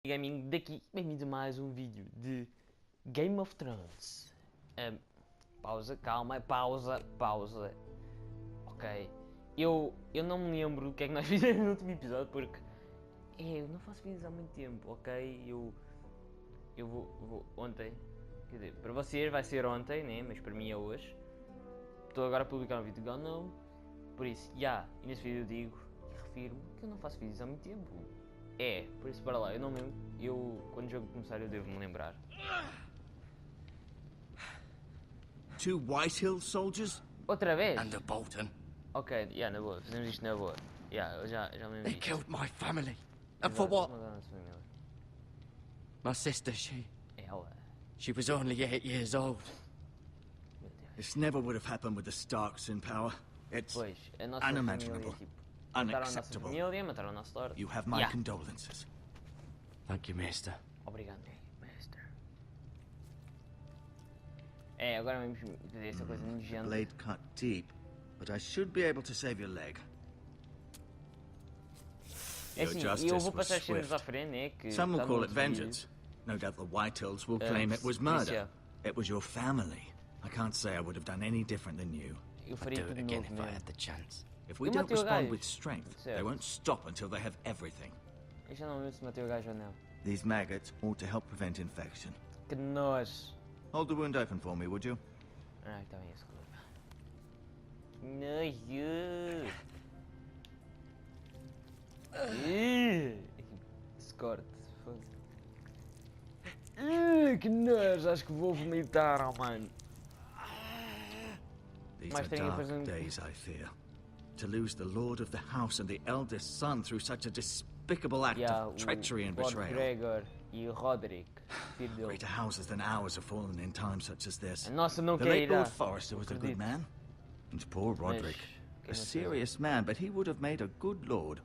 Gaming daqui, bem-vindo a mais um vídeo de Game of Thrones. Pausa, calma, pausa. Ok, eu não me lembro o que é que nós fizemos no último episódio porque eu não faço vídeos há muito tempo, ok? Eu vou ontem, quer dizer, para vocês vai ser ontem, né? Mas para mim é hoje. Estou agora a publicar um vídeo de não, por isso, e nesse vídeo eu digo e refiro-me que eu não faço vídeos há muito tempo. Por isso para lá, eu não me lembro. Quando o jogo começar, eu devo me lembrar. Two Whitehill soldiers? Outra vez? And a Bolton. Ok, na boa, fazemos isto na boa. Eu já me lembro They disto. killed my family. And for what? My sister, Ela. she was only 8 years old. Meu Deus. This never would have happened with the Starks in power. It's Pois, a nossa unimaginable. família, tipo, mataram a nossa Unacceptable. família, mataram a nossa lorde. You have my condolences. Thank you, Maester. Obrigado, Master. Agora vamos fazer essa coisa nojenta. Blade cut deep, but I should be able to save your leg. Your Assim, justice eu vou was passar as cenas swift. à frente, né? Que Some will tá call no it vídeo. vengeance. No doubt the Whitehills will claim it was murder. policial. It was your family. I can't say I would have done any different than you. Eu I'd faria do it tudo again novo if I mesmo. had the chance. If we Eu don't matei o respond gajo. with strength, Certo. they won't stop until they have everything. Eu já não lembro se matei o gajo ou não. These maggots ought to help prevent infection. Que nós. Hold the wound open for me, would you? Está bem, desculpa. Nojo. Esse corte. Que nojo, acho que vou vomitar, mano. These Mas are tenho que fazer dark days, I fear. To lose the lord of the house and the eldest son through such a despicable act of treachery and Lord betrayal. Gregor e o Roderick, filho dele. Greater houses than ours have fallen in times such as this. A nossa não The quer late ir lá. Lord Forrester was a good Acredito. man. And poor Roderick. quem A não serious man, but he would have made a good lord.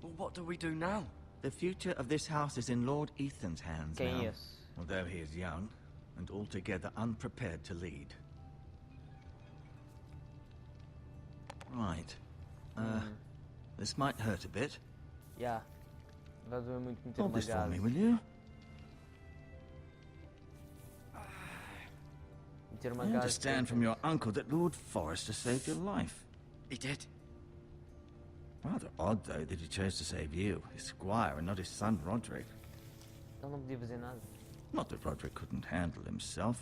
Well, what do we do now? The future of this house is in Lord Ethan's hands Quem now. é esse? Although he is young and altogether unprepared to lead. Right. This might hurt a bit. Vai doer muito meter Hold uma this for me, gase. will you? Meter uma I gase. understand from your uncle that Lord Forrester saved your life. He did. Rather odd, though, that he chose to save you, his squire, and not his son Roderick. Ele não podia fazer nada. Not that Roderick couldn't handle himself.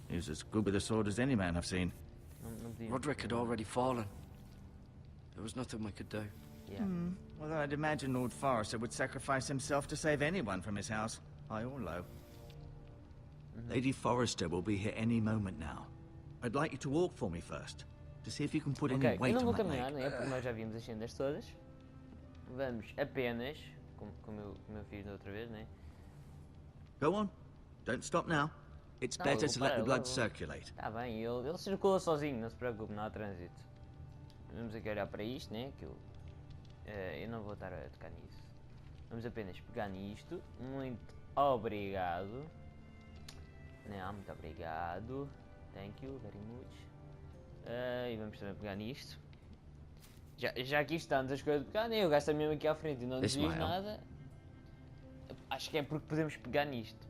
He was as good with a sword as any man I've seen. Não podia. Roderick had already fallen. There was nothing we could do. Although I'd imagine Lord Forrester would sacrifice himself to save anyone from his house, high or low. Lady Forrester will be here any moment now. I'd like you to walk for me first, to see if you can put any Ok, eu weight não on vou that caminhar, leg. né? Porque nós já vimos as cenas todas. Vamos apenas, como eu fiz da outra vez, né? Go on. Don't stop now. It's No, better to let the para, blood vou- circulate. Tá bem, ele circula sozinho, não se preocupe, não há trânsito. Vamos aqui olhar para isto, né? Que eu não vou estar a tocar nisso. Vamos apenas pegar nisto. Muito obrigado. Não, muito obrigado. Thank you very much. E vamos também pegar nisto. Já aqui estamos as coisas de pegar, né? Eu gasto mesmo aqui à frente e não nos Esse diz maior. nada. Acho que é porque podemos pegar nisto.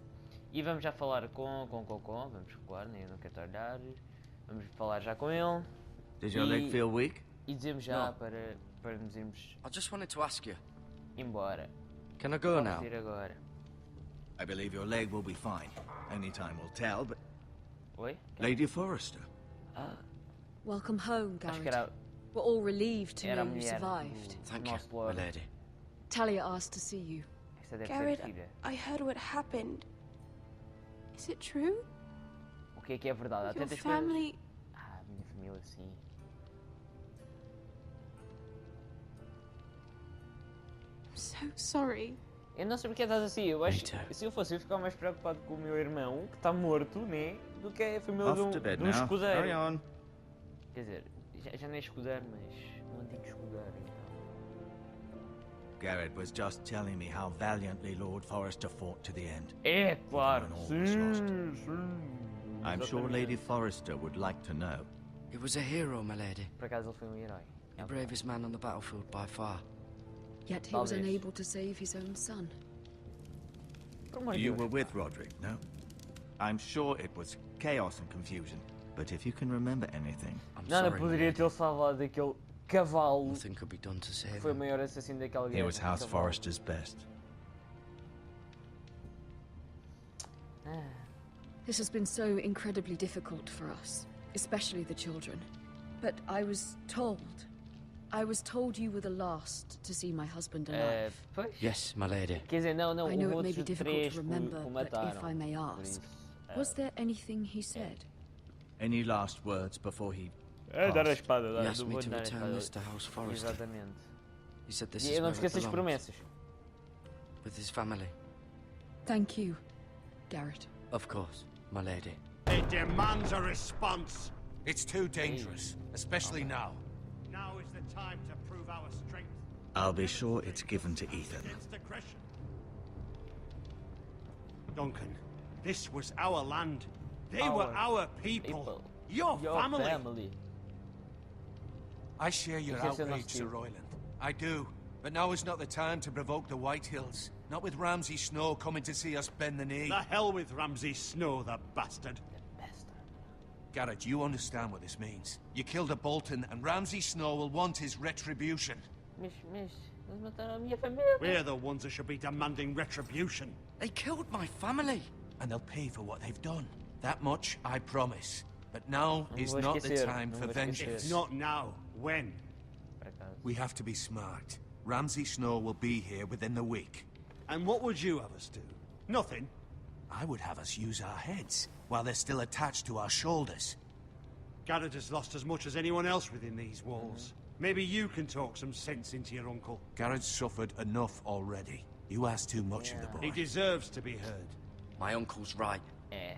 E vamos já falar vamos recuar, né? Eu não quero estar a olhar. Vamos falar já com ele. Does your leg feel weak? E dizemos já Não. para nos irmos I just wanted to ask you. embora. Can I go Vamos now? ir agora. I believe your leg will be fine. Only time will tell, but... Oi? Lady Forrester. Welcome home, Acho que Garrett. era, We're all relieved to era a know you mulher survived. do Thank you, nosso my lord. lady. Talia asked to see you. Esta deve Garrett, ser a filha. I heard what happened. Is it true? O que é verdade? Há Your tantas coisas. family... A minha família sim. I'm so sorry. Eu não sei porque estás assim. Eu acho Metam. que se eu fosse, eu ficava mais preocupado com o meu irmão, que está morto, né? Do que a família Off to bed de um now. escudeiro. Hurry on. Quer dizer, já não é escudeiro, mas um antigo escudeiro. Então. Garrett was just telling me how valiantly Lord Forrester fought to the end. É, claro. Even when all Sim, was lost. sim. I'm sure Exatamente. Lady Forrester would like to know. He was a hero, my lady. Por acaso ele foi um herói. The bravest man on the battlefield by far. Yet he was Talvez. unable to save his own son. Por amor de You Deus. were with Roderick, no? I'm sure it was chaos and confusion. But if you can remember anything, I'm Nada sorry, poderia milady. tê-lo salvado daquele cavalo Nothing could be done to que save foi o him. maior assassino daquela guerra. he was House cavalo. Forrester's best. This has been so incredibly difficult for us, especially the children. But I was told you were the last to see my husband alive. Pois. Yes, my lady. Quer dizer, não, I know it houve may be outros difficult três to que remember, o but mataram. if I may Por ask, isso, was there anything he said? Any last words before he dar a passed? espada, He asked me vou to dar a return espada. this to House Forrester. Exatamente. He said this E is não where te it esqueças das belongs, promessas. with his family. Thank you, Garrett. Of course, my lady. It demands a response. It's too dangerous, especially now. Now is the time to prove our strength I'll be sure it's given to Ethan. against aggression. Duncan, this was our land. They were our people. Your family. I share your Ese es el outrage, Sir hostil. Royland. I do. But now is not the time to provoke the Whitehills. Not with Ramsay Snow coming to see us bend the knee. The hell with Ramsay Snow, the bastard. Garrett, you understand what this means. You killed a Bolton, and Ramsay Snow will want his retribution. Mas, eles mataram a minha família. We're the ones that should be demanding retribution. They killed my family. And they'll pay for what they've done. That much I promise. But now Não is vou not the esquecer, time não for vou vengeance. esquecer. Not now. When? Por acaso. We have to be smart. Ramsay Snow will be here within the week. And what would you have us do? Nothing. I would have us use our heads, while they're still attached to our shoulders. Garrett has lost as much as anyone else within these walls. Maybe you can talk some sense into your uncle. Garrett's suffered enough already. You ask too much of the boy. He deserves to be heard. My uncle's right. É.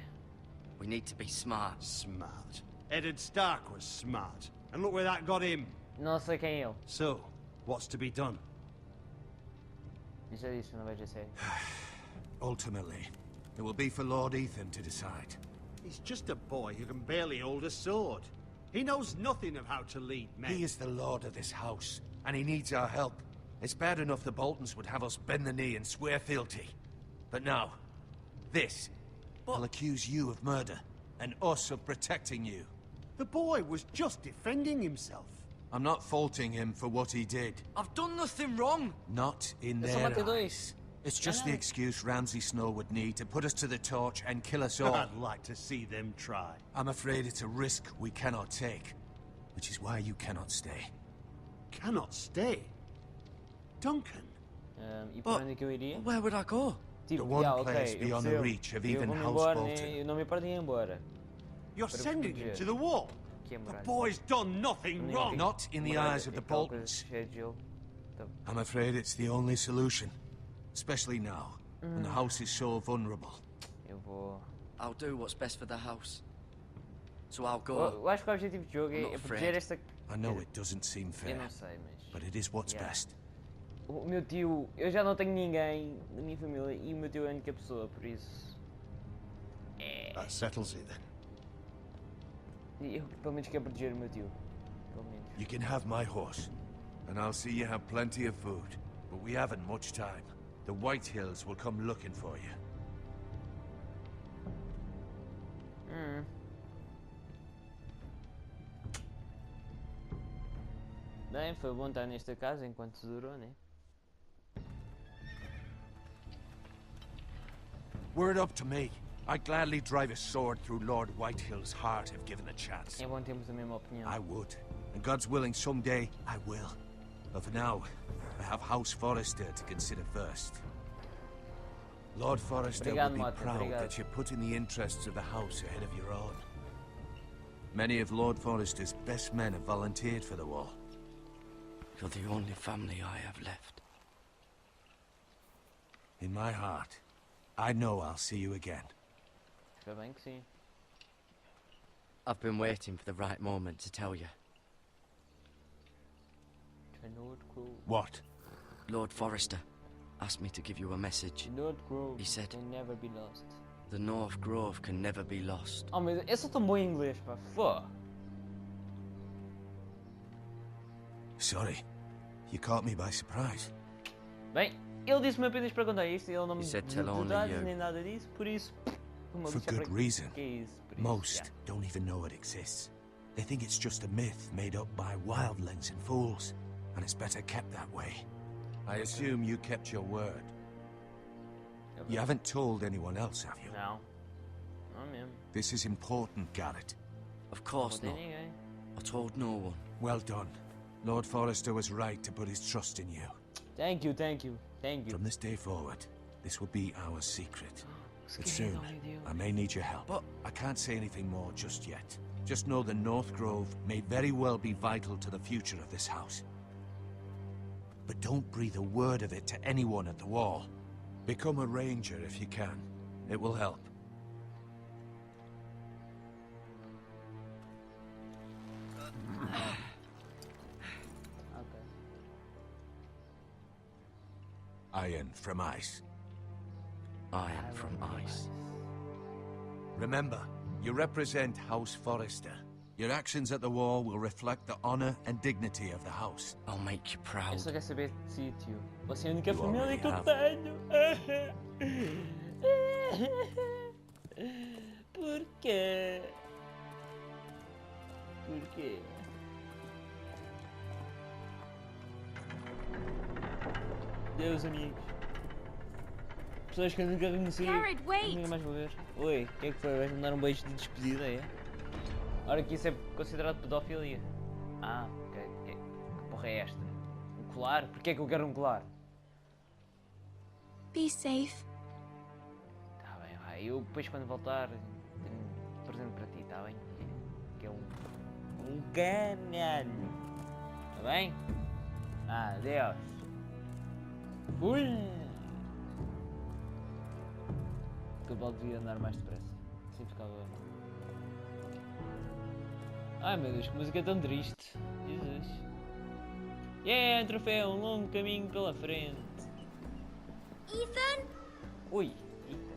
We need to be smart. Smart. Eddard Stark was smart. And look where that got him. Não sei quem é ele. So, what's to be done? Eu já disse, não vejo a sério. Ultimately, it will be for Lord Ethan to decide. He's just a boy who can barely hold a sword. He knows nothing of how to lead men. He is the lord of this house, and he needs our help. It's bad enough the Boltons would have us bend the knee and swear fealty. But now, this. I'll accuse you of murder, and us of protecting you. The boy was just defending himself. I'm not faulting him for what he did. I've done nothing wrong. Not in Eu só their matei dois. eyes. It's just the excuse Ramsay Snow would need to put us to the torch and kill us all. I'd like to see them try. I'm afraid it's a risk we cannot take, which is why you cannot stay. Cannot stay. Duncan. E para onde é que eu iria? Where would I go? Tipo, The one ok, place eu beyond the percebo. reach of Eu even vou-me House embora, Bolton. eu não me importo de ir embora. You're Para sending him proteger. to the wall. Que é The muralha. boy's done nothing Ninguém wrong. tem Not in the muralha, eyes of the aquela coisa Boltons. cheia de gelo. Então, I'm afraid it's the only solution, especially now, when the house is so vulnerable. eu vou... I'll do what's best for the house. So I'll go. Eu acho que o objetivo do jogo I'm not é proteger afraid. esta... I know it doesn't seem Eu fair, não sei, mas... but it is what's Yeah. best. O meu tio... Eu já não tenho ninguém da minha família e o meu tio é a única pessoa, por isso... That settles it then. Eu pelo menos quero proteger o meu tio. Pelo menos. You can have my horse, and I'll see you have plenty of food. But we haven't much time. The Whitehills will come looking for you. Bem, foi bom estar nesta casa enquanto durou, né? Were it up to me, I'd gladly drive a sword through Lord Whitehill's heart if given a chance. É bom termos a mesma opinião. I would. And God's willing, someday I will. But for now, I have House Forrester to consider first. Lord Forrester Obrigado, will be Martin, proud obrigado. that you're putting the interests of the house ahead of your own. Many of Lord Forrester's best men have volunteered for the war. You're the only family I have left. In my heart, I know I'll see you again. Espero bem que sim. I've been waiting for the right moment to tell you. What? Lord Forrester asked me to give you a message. North Grove He said- can never be lost. The North Grove can never be lost. Oh, mas eu sou tão bom em inglês, pá. Fô. Sorry. You caught me by surprise. Bem, Ele disse-me apenas para contar isto, ele não me He said deu tell only dados you. nem nada disso, por isso... uma For lixa good para- reason. Que é isso, por isso, Most yeah. don't even know it exists. They think it's just a myth made up by wildlings and fools, and it's better kept that way. I assume you kept your word. You haven't told anyone else, have you? Não. Não mesmo. This is important, Garrett. Of course Não not. tem ninguém. I told no one. Well done. Lord Forrester was right to put his trust in you. Thank you, thank you, thank you. From this day forward, this will be our secret. But Segredo, soon, meu Deus. I may need your help. But I can't say anything more just yet. Just know the North Grove may very well be vital to the future of this house. But don't breathe a word of it to anyone at the wall. Become a ranger if you can. It will help. Ok. Iron from ice. Iron from ice. Remember, you represent House Forrester. Your actions at the wall will reflect the honor and dignity of the house. I'll make you Eu proud. só quero saber de sítio. Você é a única You família already que eu have. tenho. Porquê? Porquê? Deus, amigos. Pessoas que eu nunca conheci. Garrett, wait! Nunca mais vou ver. Oi, o que é que foi? Vais-me dar um beijo de despedida, é? Ora que isso é considerado pedofilia. Ah, ok. Que porra é esta? Um colar? Porquê é que eu quero um colar? Be safe. Tá bem, vai. Eu depois quando voltar tenho um presente para ti, tá bem? Que é um canalho. Tá bem? Adeus. Fui! Que eu devia andar mais depressa. Assim ficava. Ai meu Deus, que música tão triste. Jesus. Yeah, um troféu, um longo caminho pela frente. Ethan? Ui, Ethan.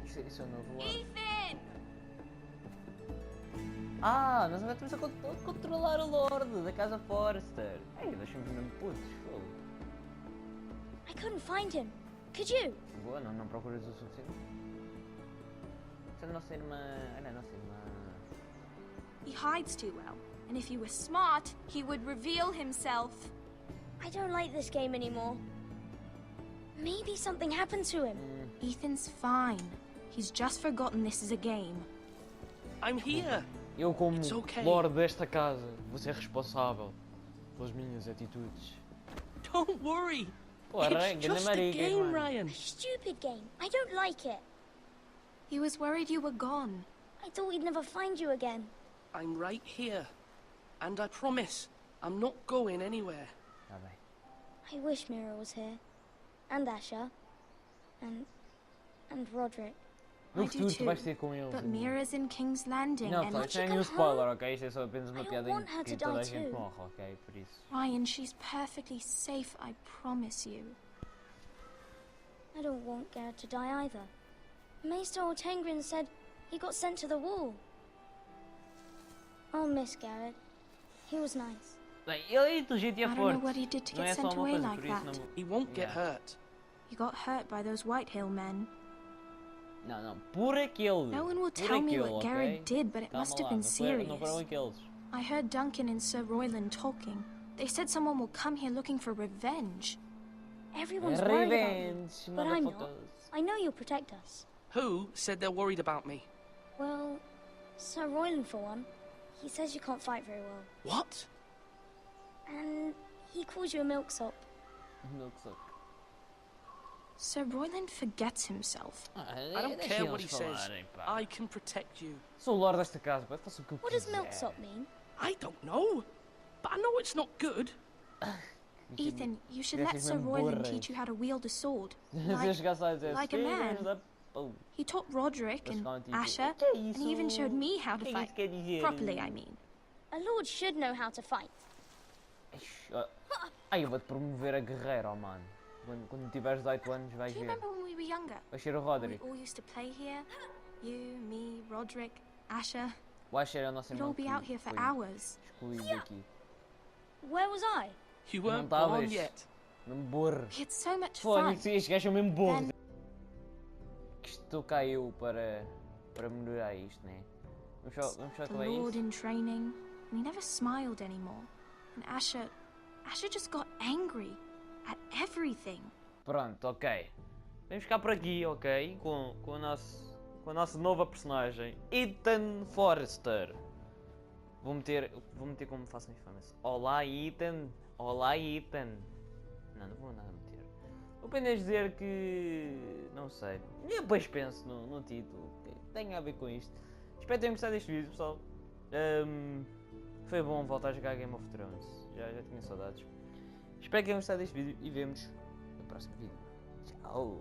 Isso é o novo lorde. Ethan! Ah, nós agora estamos a controlar o lorde da casa Forrester. Ei, deixamos mesmo putos. Fogo. I couldn't find him. Could you? Boa, não procuras o suficiente. Essa é a nossa irmã. Olha a nossa irmã. He hides too well, and if he were smart, he would reveal himself. I don't like this game anymore. Maybe something happened to him. Ethan's fine. He's just forgotten this is a game. I'm here. Eu, como It's okay. lorde desta casa, vou ser responsável pelas minhas atitudes. Don't worry. Porra, It's grande just a marica, game, mano. Ryan. Stupid game. I don't like it. He was worried you were gone. I thought we'd never find you again. I'm right here. And I promise, I'm not going anywhere. Tá bem. I wish Mira was here. And Asher. And Roderick. No I do futuro tu too, vais ter com eles. But Mira's in King's Landing, Não, and tá, isto não é She nenhum can spoiler, help. ok? Isto é só apenas uma I don't piada em want her que to toda a die gente too. morre, ok? Por isso. Ryan, she's perfectly safe, I promise you. I don't want Garrett to die either. Maester Ortengrin said he got sent to the wall. I'll miss Garrett. He was nice. Bem, ele é inteligente e I é don't know forte. what he did to Não get é só sent uma away coisa, like por isso that. não... He won't get Yeah. hurt. He got hurt by those Whitehill men. Não, por aquele. No one will por tell me aquele, what ok? Garrett did, but it Calma must have lá, been não serious. foram aqueles. I heard Duncan and Sir Royland talking. They said someone will come here looking for revenge. Everyone's worried about you. Revenge, But I'm not. motherfuckers. I know you'll protect us. Who said they're worried about me? Well, Sir Royland for one. He says you can't fight very well. What? And he calls you a milksop. Milksuck. Sir Royland forgets himself. I don't care what he says. I can protect you. Sou o lorde desta casa, pá, faço o que eu What does quiser. milksop mean? I don't know. But I know it's not good. Ethan, you should Deve let ser Sir mesmo Royland burras. teach you how to wield a sword. Se eu chegasse lá e dissesse, like a "Filhos man." da p-", He taught Roderick eles and ficavam tipo, Asher, "Que é and he even isso? showed me how to Que é fight. isso que quer dizer?" Properly, I mean. A lord should know how to fight. Ixi, ó. Ai, eu vou-te promover a guerreira, oh, mano. Quando tiveres 18 anos vais Do you ver. remember when we were younger? Vais ser o We Roderick. all used to play here. You, me, Roderick, Asher. O Asher é a nossa We'd irmã all be que out here for foi hours. excluído aqui. Where was I? You weren't Não born estavas. yet. Mesmo burro. We had so much fun. Foda-se, estes gajos são mesmo burros. Then- Que estou cá eu para melhorar isto, né? Vamos só The acabar lord isto. in training, and he never smiled anymore. And Asher just got angry at everything. Pronto, ok. Vamos ficar por aqui, ok? Com a nossa nova personagem, Ethan Forrester. Vou meter como façam infâmia. Olá, Ethan. Olá, Ethan. Não vou nada meter. Vou apenas dizer que... não sei. E depois penso no título. Que tem a ver com isto. Espero que tenham gostado deste vídeo, pessoal. Foi bom voltar a jogar Game of Thrones. Já tinha saudades. Espero que tenham gostado deste vídeo e vemos no próximo vídeo. Tchau.